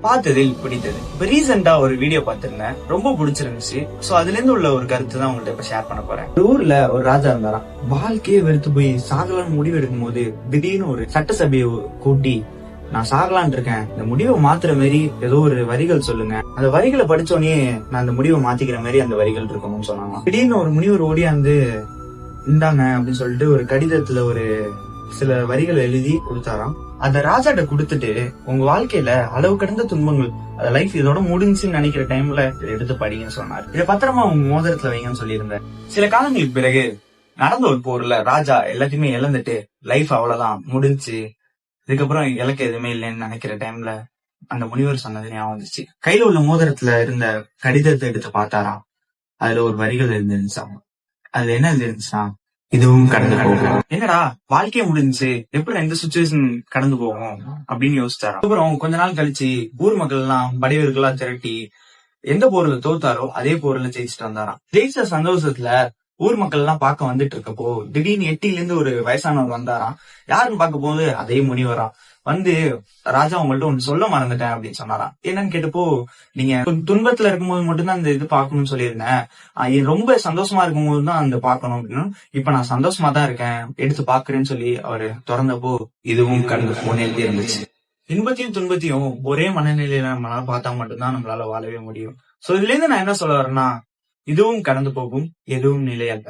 பார்த்ததில் பிடித்தது. இப்ப ரீசெண்டா ஒரு வீடியோ பார்த்திருந்தேன், ரொம்ப பிடிச்சிருந்துச்சு. சோ அதுல இருந்து உள்ள ஒரு கருத்து தான் உங்கள்ட்ட இப்ப ஷேர் பண்ண போறேன். ஒரு ஊர்ல ஒரு ராஜா இருந்தாராம். வாழ்க்கையே வெறுத்து போய் சாகலான்னு முடிவு எடுக்கும் போது திடீர்னு ஒரு சட்டசபையை கூட்டி, நான் சாகலான் இருக்கேன், இந்த முடிவை மாத்துற மாதிரி ஏதோ ஒரு வரிகள் சொல்லுங்க, அந்த வரிகளை படிச்சோடனே நான் அந்த முடிவை மாத்திக்கிற மாதிரி அந்த வரிகள் இருக்கணும்னு சொன்னாங்க. திடீர்னு ஒரு முனிவர் ஓடியாந்து இந்தாங்க அப்படின்னு சொல்லிட்டு ஒரு கடிதத்துல ஒரு சில வரிகள் எழுதி கொடுத்தாராம். அந்த ராஜாட்ட கொடுத்துட்டு, உங்க வாழ்க்கையில அளவு கடந்த துன்பங்கள், அந்த லைஃப் இதோட முடிஞ்சுன்னு நினைக்கிற டைம்ல இதை எடுத்து படிங்கன்னு சொன்னார். இதை பத்திரமா உங்க மோதிரத்துல வைங்கன்னு சொல்லியிருந்தேன். சில காலங்களுக்கு பிறகு நடந்த ஒரு போர்ல ராஜா எல்லாத்தையுமே இழந்துட்டு லைஃப் அவ்வளவுதான் முடிஞ்சு, இதுக்கப்புறம் இலக்கு எதுவுமே இல்லைன்னு நினைக்கிற டைம்ல அந்த முனிவர் சொன்னது ஞாபகம் வந்துச்சு. கையில உள்ள மோதிரத்துல இருந்த கடிதத்தை எடுத்து பார்த்தாராம். அதுல ஒரு வரிகள் இருந்துச்சாம். அதுல என்ன இருந்துச்சுன்னா, இதுவும் கடந்து போகும். என்னடா வாழ்க்கையே முடிஞ்சு, எப்படி இந்த சுச்சுவேஷன் கடந்து போகும் அப்படின்னு யோசிச்சாராம். அப்புறம் கொஞ்ச நாள் கழிச்சு ஊர் மக்கள் எல்லாம் படைவர்களா திரட்டி எந்த போர்ல தோத்தாரோ அதே போர்ல ஜெயிச்சுட்டு வந்தாராம். ஜெயிச்ச சந்தோஷத்துல ஊர் மக்கள் எல்லாம் பார்க்க வந்துட்டு இருக்கப்போ திடீர்னு எட்டில இருந்து ஒரு வயசானவர் வந்தாராம். யாருன்னு பார்க்க போது அதே முனிவராம். வந்து, ராஜா உங்கள்ட்ட ஒண்ணு சொல்ல மறந்துட்டேன் அப்படின்னு சொன்னாராம். என்னன்னு கேட்டப்போ, நீங்க துன்பத்துல இருக்கும்போது மட்டும்தான் அந்த இது பாக்கணும்னு சொல்லியிருந்தேன், ரொம்ப சந்தோஷமா இருக்கும்போது தான் அந்த பாக்கணும் அப்படின்னு. இப்ப நான் சந்தோஷமா தான் இருக்கேன், எடுத்து பாக்குறேன்னு சொல்லி அவரு திறந்தப்போ இதுவும் கடந்து போனே இருந்துச்சு. இன்பத்தையும் துன்பத்தையும் ஒரே மனநிலையில நம்மளால பார்த்தா மட்டும்தான் நம்மளால வாழவே முடியும். சோ இதுல இருந்து நான் என்ன சொல்ல வரேன்னா, இதுவும் கடந்து போகும், எதுவும் நிலையல்ல.